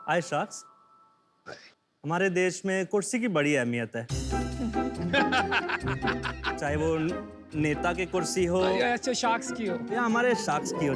हाय sharks. हमारे देश में कुर्सी की बड़ी अहमियत है। चाहे वो नेता की कुर्सी हो अच्छा शार्क्स की हो। या हमारे शार्क्स की हो।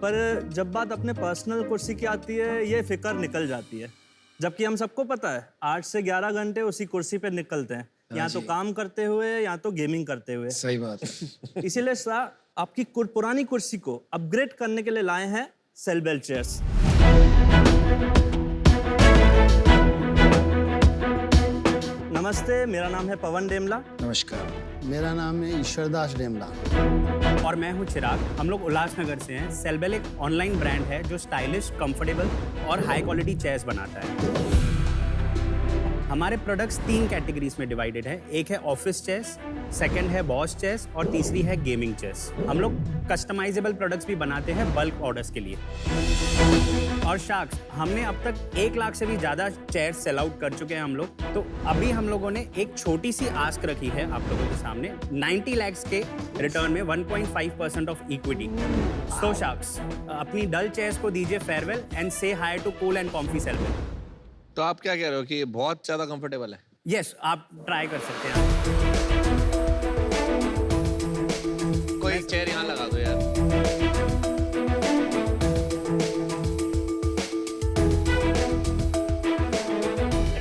पर जब बात अपने पर्सनल कुर्सी की आती है, ये फिक्र निकल जाती है। जबकि हम सबको पता है 8 से 11 घंटे उसी कुर्सी पे निकलते हैं, या तो काम करते हुए या तो गेमिंग करते हुए। सही बात है। इसीलिए सर आपकी पुरानी कुर्सी को अपग्रेड करने के लिए लाए हैं सेलबेल चेयर्स। नमस्ते, मेरा नाम है पवन डेमला। नमस्कार। मेरा नाम है ईश्वरदास डेमला। और मैं हूं चिराग। हम लोग उल्लासनगर से हैं। सेलबेल एक ऑनलाइन ब्रांड है जो स्टाइलिश, कंफर्टेबल और हाई क्वालिटी चेयर्स बनाता है। हमारे प्रोडक्ट्स 3 कैटेगरीज में डिवाइडेड है। एक है ऑफिस चेयर्स, सेकंड है बॉस चेयर्स और तीसरी है गेमिंग चेयर्स। हम लोग कस्टमाइजेबल प्रोडक्ट्स भी बनाते हैं बल्क ऑर्डर्स के लिए। और शार्क्स, हमने अब तक 1 लाख से भी ज़्यादा चेयर्स सेल आउट कर चुके हैं हम लोग। तो अभी हम लोगों ने एक छोटी सी आस्क रखी है आप लोगों के सामने, 90 लाख के रिटर्न में 1.5% ऑफ इक्विटी। सो शार्क्स, अपनी डल चेयर्स को दीजिए फेयरवेल एंड से हाय टू कूल एंड कॉम्फी सेलबेल। तो आप क्या कह रहे हो कि ये बहुत ज्यादा कंफर्टेबल है? यस, आप ट्राई कर सकते हैं। कोई एक चेयर यहाँ लगा दो यार।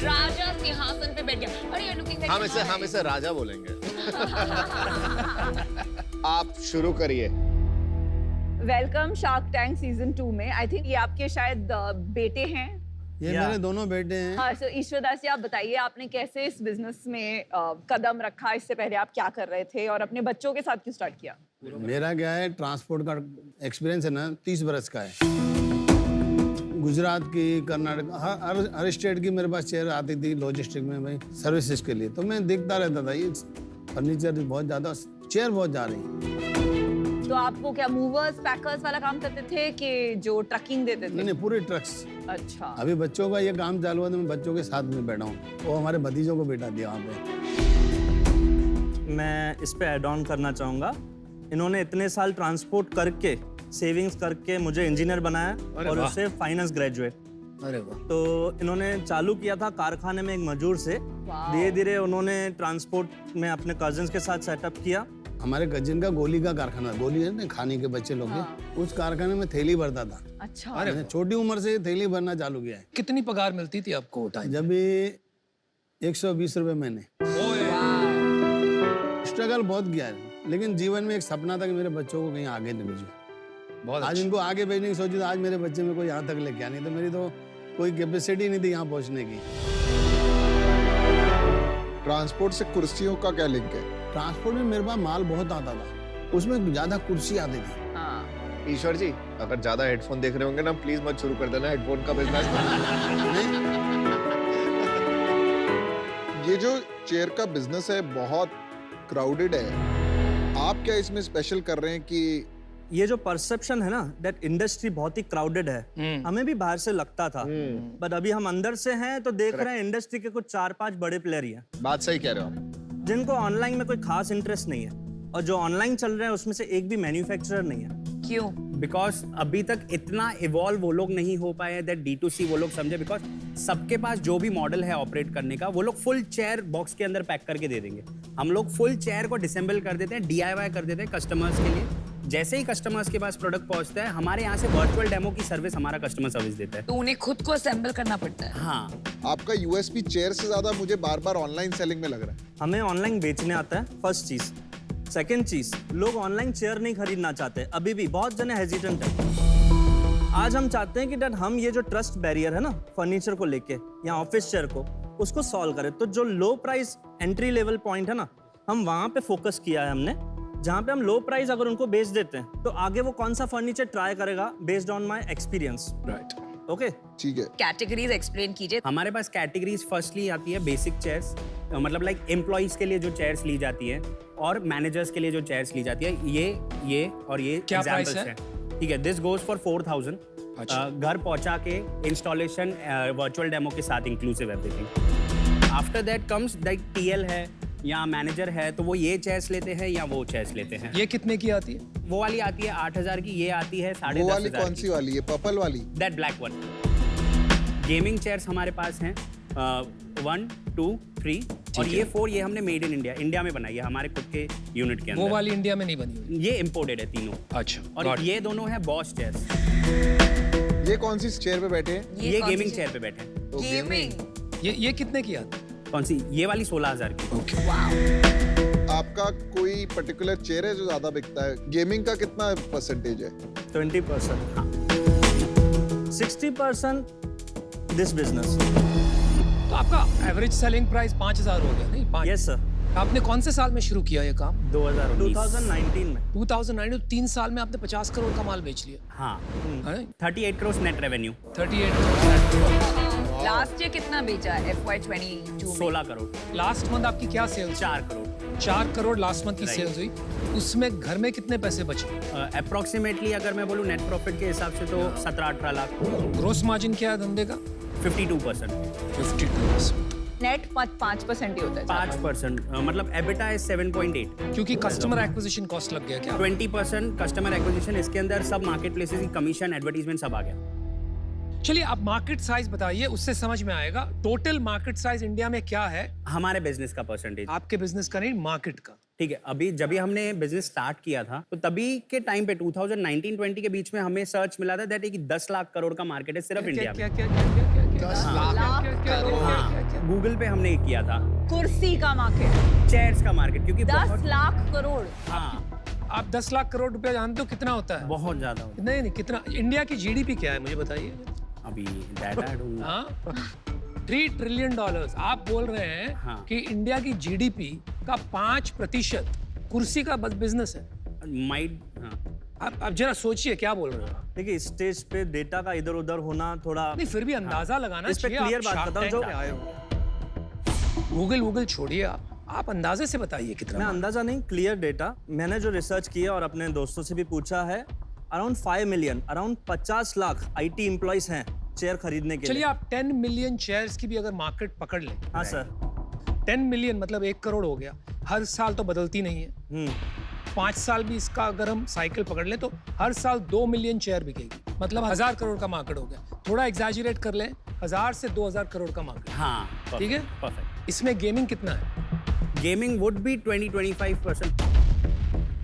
राजा सिंहासन पे बैठ गया। और you're looking like हम इसे राजा बोलेंगे। आप शुरू करिए। वेलकम शार्क टैंक सीजन 2 में। आई थिंक ये आपके शायद बेटे हैं। ये मेरे दोनों बेटे हैं। हाँ, so ईश्वरदास जी, आप बताइए आपने कैसे इस बिजनेस में कदम रखा? इससे पहले आप क्या कर रहे थे और अपने बच्चों के साथ क्यों स्टार्ट किया? मेरा क्या है, ट्रांसपोर्ट का एक्सपीरियंस है ना, 30 बरस का है। गुजरात की, कर्नाटक, हर स्टेट की मेरे पास चेयर आती थी लॉजिस्टिक में भाई सर्विसेज के लिए। तो मैं देखता रहता था ये फर्नीचर बहुत ज़्यादा, चेयर बहुत जा रही। तो आप वो क्या मूवर्स पैकर्स वाला काम करते थे कि जो ट्रकिंग देते थे? नहीं, पूरे ट्रक्स। अच्छा। अभी बच्चों का ये काम चालू हुआ तो मैं बच्चों के साथ में बैठा हूँ। वो हमारे भतीजों को बैठा दिया वहाँ पे। मैं इस पे ऐड ऑन करना चाहूँगा। इन्होंने इतने साल ट्रांसपोर्ट करके, सेविंग्स करके मुझे इंजीनियर बनाया और उससे फाइनेंस ग्रेजुएट। अरे वाह। तो इन्होंने चालू किया था कारखाने में एक मजदूर से। धीरे धीरे उन्होंने ट्रांसपोर्ट में अपने कजिन्स के साथ सेटअप किया। हमारे कजिन का गोली का कारखाना, गोली है ना खाने के बच्चे लोग के, उस कारखाने में थैली भरता था। अच्छा। मैंने छोटी उम्र से थैली भरना चालू किया है। कितनी पगार मिलती थी आपको टाइम? जब भी 120 रुपए महीने। स्ट्रगल बहुत किया है, लेकिन जीवन में एक सपना था कि मेरे बच्चों को कहीं आगे नहीं भेजूं। आज इनको आगे भेजने की सोची, तो आज मेरे बच्चे में कोई यहाँ तक लेके आया नहीं, तो मेरी तो कोई कैपेसिटी नहीं थी यहाँ पहुँचने की। ट्रांसपोर्ट से कुर्सियों का क्या लिंक है? ट्रांसपोर्ट में मेरे पास माल बहुत आता था, उसमें ज्यादा कुर्सी आती थी। हाँ। ईश्वर जी, अगर ज्यादा हेडफोन देख रहे होंगे ना, प्लीज मत शुरू कर देना हेडफोन का बिजनेस। ये जो चेयर का बिजनेस है बहुत क्राउडेड है। आप क्या इसमें स्पेशल कर रहे हैं कि ये जो परसेप्शन है ना, दैट इंडस्ट्री बहुत ही क्राउडेड है, हमें भी बाहर से लगता था, बट अभी हम अंदर से हैं तो देख रहे हैं इंडस्ट्री के कुछ 4-5 बड़े प्लेयर ही हैं। बात सही कह रहे हो आप। जिनको ऑनलाइन में कोई खास इंटरेस्ट नहीं है, और जो ऑनलाइन चल रहे हैं उसमें से एक भी मैन्युफैक्चरर नहीं है। क्यों? बिकॉज अभी तक इतना इवॉल्व वो लोग नहीं हो पाए दैट D2C वो लोग समझे। बिकॉज सबके पास जो भी मॉडल है ऑपरेट करने का, वो लोग फुल चेयर बॉक्स के अंदर पैक करके दे देंगे। हम लोग फुल चेयर को डिसेंबल कर देते हैं, DIY कर देते हैं कस्टमर्स के लिए। जैसे ही कस्टमर्स के पास प्रोडक्ट पहुंचता है, हमारे यहाँ से वर्चुअल डेमो की सर्विस हमारा कस्टमर सर्विस देता है। तो उन्हें खुद को असेंबल करना पड़ता है। हाँ। आपका यूएसपी चेयर से ज्यादा मुझे बार बार ऑनलाइन सेलिंग में लग रहा है। हमें ऑनलाइन बेचने आता है, फर्स्ट चीज। सेकंड चीज, लोग ऑनलाइन चेयर नहीं खरीदना चाहते। अभी भी बहुत जने हेजिटेंट है। आज हम चाहते हैं कि डैड हम ये जो ट्रस्ट बैरियर है ना फर्नीचर को लेके या ऑफिस चेयर को, उसको सॉल्व करें। तो जो लो प्राइस एंट्री लेवल पॉइंट है ना, हम वहां पे फोकस किया है हमने, जहाँ पे हम लो प्राइस अगर उनको बेच देते हैं तो आगे वो कौन सा फर्नीचर ट्राई करेगा based on my experience. Right. Okay, ठीक है। कैटेगरीज एक्सप्लेन कीजिए। हमारे पास कैटेगरीज फर्स्टली आती है बेसिक चेयर्स, मतलब लाइक एम्प्लॉइज के लिए जो चेयर्स ली जाती है और मैनेजर्स के लिए जो चेयर्स ली जाती है। ये और ये क्या प्राइस एग्जांपल्स है? हैं। ठीक है, दिस गोज फॉर 4000। घर पहुंचा के इंस्टॉलेशन वर्चुअल डेमो के साथ inclusive everything. After that comes like TL है, यहाँ मैनेजर है तो वो ये चेयर्स लेते हैं या वो चेयर्स लेते हैं। ये कितने की आती है? वो वाली आती है 8,000 की, ये आती है वो वाली 10,500 कौन सी वाली है? पर्पल वाली? That black one. Gaming chairs हमारे पास हैं 1, 2, 3 और ये 4, ये हमने मेड इन इंडिया, इंडिया में बनाई है हमारे खुद के यूनिट के वो अंदर। वाली इंडिया में नहीं बनी हुई। ये इम्पोर्टेड है तीनों। अच्छा। और ये दोनों है बॉस चेयर्स। ये कौन सी चेयर पे बैठे हैं? ये कौन सी गेमिंग चेयर पे बैठे हैं। तो गेमिंग। ये कितने की आती है? कौन सी? ये वाली 16,000 की। ओके। आपका कोई पर्टिकुलर चेयर है जो ज्यादा बिकता है? गेमिंग का कितना परसेंटेज है? 20%, हाँ। 60% दिस बिजनेस। तो आपका एवरेज सेलिंग प्राइस 5,000 हो गया नहीं? 5। Yes sir. आपने कौन से साल में शुरू किया ये काम? 2019 में। 2009 तो 3 साल में आपने 50 करोड़ का माल बेच लिया। हाँ, है? 38 crore net revenue. 38। Last year कितना बेचा FY22 में? 16 करोड़। लास्ट मंथ आपकी क्या sales? 4 crore. 4 crore last month की Right. सेल्स हुई। उसमें घर में कितने पैसे बचे? अप्रोक्सीमेटली अगर मैं बोलूँ नेट प्रॉफिट के हिसाब से तो 17-18 लाख। ग्रोस मार्जिन क्या है धंधे का? 52%। 52%। नेट 5% ही होता है। 5%, मतलब एबिटा इज 7.8। क्योंकि कस्टमर एक्विजिशन कॉस्ट लग गया क्या? 20% कस्टमर एक्विजिशन, इसके अंदर सब मार्केट प्लेसेस की कमीशन, एडवर्टीजमेंट सब आ गया। चलिए आप मार्केट साइज बताइए, उससे समझ में आएगा टोटल मार्केट साइज इंडिया में क्या है। हमारे बिजनेस का परसेंटेज। आपके बिजनेस का नहीं, मार्केट का। ठीक है, अभी जब भी हमने बिजनेस स्टार्ट किया था तो तभी के टाइम पे 2019-20 के बीच में हमें सर्च मिला था दैट एक 10 लाख करोड़ का मार्केट है सिर्फ इंडिया में। क्या 10 लाख करोड़। हाँ, गूगल पे हमने किया था। कुर्सी का मार्केट चेयर्स का मार्केट, क्योंकि 10 लाख करोड़। हाँ, आप 10 लाख करोड़ रुपया जानते हो कितना होता है? बहुत ज्यादा होता नहीं नहीं, कितना? इंडिया की जीडीपी क्या है मुझे बताइए। है। अभी डाटा ढूंढना। हाँ, $3 ट्रिलियन। आप बोल रहे हैं हाँ। कि इंडिया की जीडीपी का 5% कुर्सी का बस बिजनेस है। माइट, हाँ। आप जरा सोचिए क्या बोल रहे हो। देखिए स्टेज पे डेटा का इधर उधर होना थोड़ा। नहीं फिर भी अंदाजा लगाना इस पे चाहिए। क्लियर आप बात Shark बताऊं Tank जो पे आए हो। गूगल छोड़िए, आप अंदाजे से बताइए कितना। मैं अंदाजा नहीं, क्लियर डेटा। मैंने जो रिसर्च किया और अपने दोस्तों से भी पूछा है, around 5 million, around 50 lakh IT employees हैं चेयर खरीदने के चलिए लिए। आप 10 मिलियन चेयर्स की भी अगर मार्केट पकड़ लें। हाँ सर। 10 मिलियन मतलब 1 करोड़ हो गया। हर साल तो बदलती नहीं है। 5 साल भी इसका अगर हम साइकिल पकड़ लें तो हर साल 2 मिलियन चेयर बिकेगी, मतलब 1000 करोड़ का मार्केट हो गया। थोड़ा एग्जैजरेट कर लें, 1000 से 2000 करोड़ का मार्केट। हाँ, ठीक है? परफेक्ट। इसमें गेमिंग कितना है? Gaming would be 20-25%।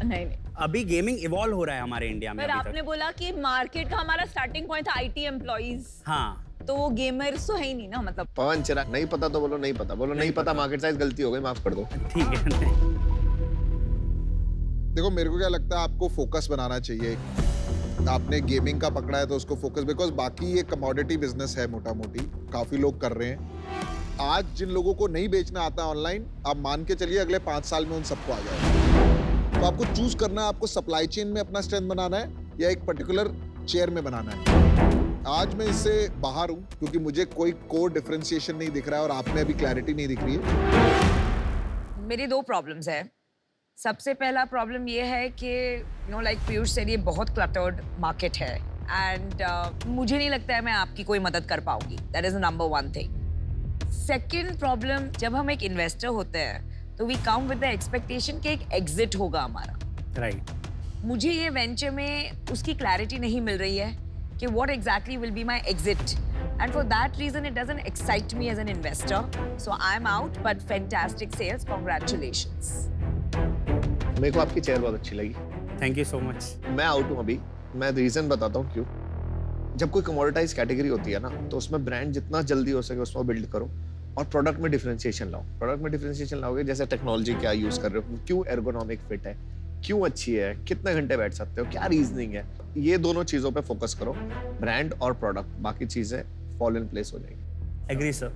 नहीं नहीं, अभी गेमिंग इवॉल्व हो रहा है हमारे इंडिया में पर अभी आपने तक। बोला कि मार्केट का हमारा स्टार्टिंग पॉइंट था IT एम्प्लॉइज, हाँ, तो वो गेमर्स तो है ही नहीं ना, मतलब। पवन चिराग, नहीं पता तो बोलो नहीं पता, बोलो नहीं पता, मार्केट साइज गलती हो गई, माफ कर दो। ठीक है। देखो मेरे को क्या लगता है, आपको फोकस बनाना चाहिए। आपने गेमिंग का पकड़ा है तो उसको फोकस, बिकॉज बाकी ये कमोडिटी बिजनेस है, मोटा मोटी काफी लोग कर रहे हैं। आज जिन लोगों को नहीं बेचना आता ऑनलाइन, आप मान के चलिए अगले 5 साल में उन सबको आ जाएगा। तो आपको चूज करना है, आपको सप्लाई चेन में अपना स्ट्रेंथ बनाना है या एक पर्टिकुलर चेयर में बनाना है। आज मैं इससे बाहर हूं क्योंकि मुझे कोई कोर डिफरेंशिएशन नहीं दिख रहा है और आप में अभी क्लैरिटी नहीं दिख रही है। मेरी 2 प्रॉब्लम्स है। सबसे पहला प्रॉब्लम ये है कि लाइक पीयूष सेड, ये बहुत क्लटर्ड मार्केट है एंड मुझे नहीं लगता है मैं आपकी कोई मदद कर पाऊंगी। That is the number 1 thing. Second problem, जब हम एक इन्वेस्टर होते हैं तो we come with the expectation कि एक एग्जिट होगा हमारा। राइट। मुझे ये वेंचर में उसकी क्लैरिटी नहीं मिल रही है कि what exactly will be my exit, and for that reason it doesn't excite me as an investor, so I'm out, but fantastic sales, congratulations. मेरे को आपकी चेयर बहुत अच्छी लगी। Thank you so much. मैं आउट हूँ अभी, मैं रीजन बताता हूँ क्यों। जब कोई कमोडिटाइज कैटेगरी होती है ना, तो उसमें ब्रांड जितना जल्दी हो सके उसमें बिल्ड करो और प्रोडक्ट में डिफरेंशिएशन लाओ। प्रोडक्ट में डिफरेंशिएशन लाओगे, जैसे टेक्नोलॉजी क्या यूज कर रहे हो, क्यों एर्गोनॉमिक फिट है, क्यों अच्छी है, कितने घंटे बैठ सकते हो, क्या रीजनिंग है, ये दोनों चीजों पे फोकस करो, ब्रांड और प्रोडक्ट, बाकी चीजें फॉल इन प्लेस हो जाएंगी। Agree sir.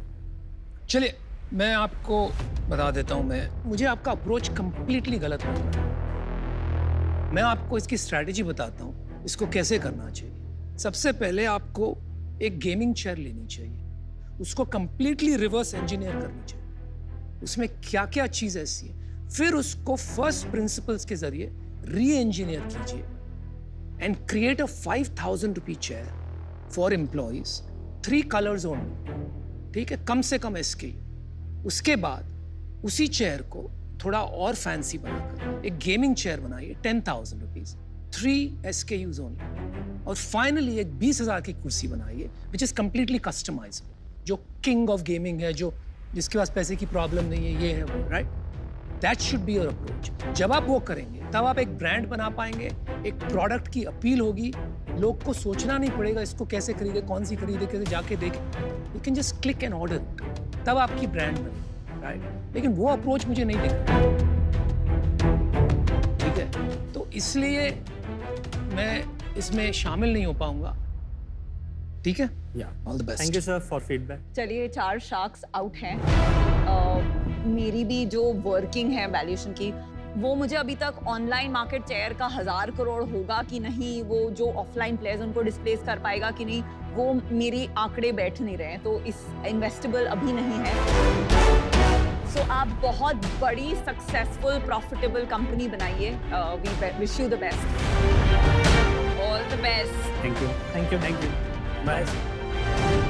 चलिए मैं आपको बता देता हूँ, मुझे आपका अप्रोच कंप्लीटली गलत लग रहा है। मैं आपको इसकी स्ट्रैटेजी बताता हूँ, इसको कैसे करना चाहिए। सबसे पहले आपको एक गेमिंग चेयर लेनी चाहिए, उसको कंप्लीटली रिवर्स इंजीनियर करनी चाहिए, उसमें क्या क्या चीज़ ऐसी है, फिर उसको फर्स्ट प्रिंसिपल्स के जरिए री इंजीनियर कीजिए and create a 5,000 rupee chair for employees, 3 colours only, ठीक है, कम से कम SKU। उसके बाद उसी चेयर को थोड़ा और फैंसी बनाकर एक गेमिंग चेयर बनाइए 10,000 रुपीज, 3 SKUs ओनली, और फाइनली एक 20,000 की कुर्सी बनाइए विच इज कंप्लीटली कस्टमाइजेबल, जो किंग ऑफ गेमिंग है, जो जिसके पास पैसे की प्रॉब्लम नहीं है, ये है वो, right? That should be your approach. जब आप वो करेंगे तब आप एक ब्रांड बना पाएंगे, एक प्रोडक्ट की अपील होगी, लोग को सोचना नहीं पड़ेगा इसको कैसे खरीदे, कौन सी खरीदे, कैसे जाके देखें, you can just click and order, तब आपकी ब्रांड बने, राइट? लेकिन वो अप्रोच मुझे नहीं दिख रहा, ठीक है? तो इसलिए मैं इसमें शामिल नहीं हो पाऊंगा, ठीक है? All the best. Thank you sir for feedback. चलिए 4 शार्क्स आउट हैं। मेरी भी जो वर्किंग है वैल्यूएशन की, वो मुझे अभी तक ऑनलाइन मार्केट शेयर का 1000 करोड़ होगा कि नहीं, वो जो ऑफलाइन प्लेयर्स उनको डिस्प्लेस कर पाएगा कि नहीं, वो मेरी आंकड़े बैठ नहीं रहे हैं, तो इस इन्वेस्टेबल अभी नहीं है। सो आप बहुत बड़ी सक्सेसफुल प्रॉफिटेबल कंपनी बनाइए। We wish you the best. All the best. Thank you. Bye.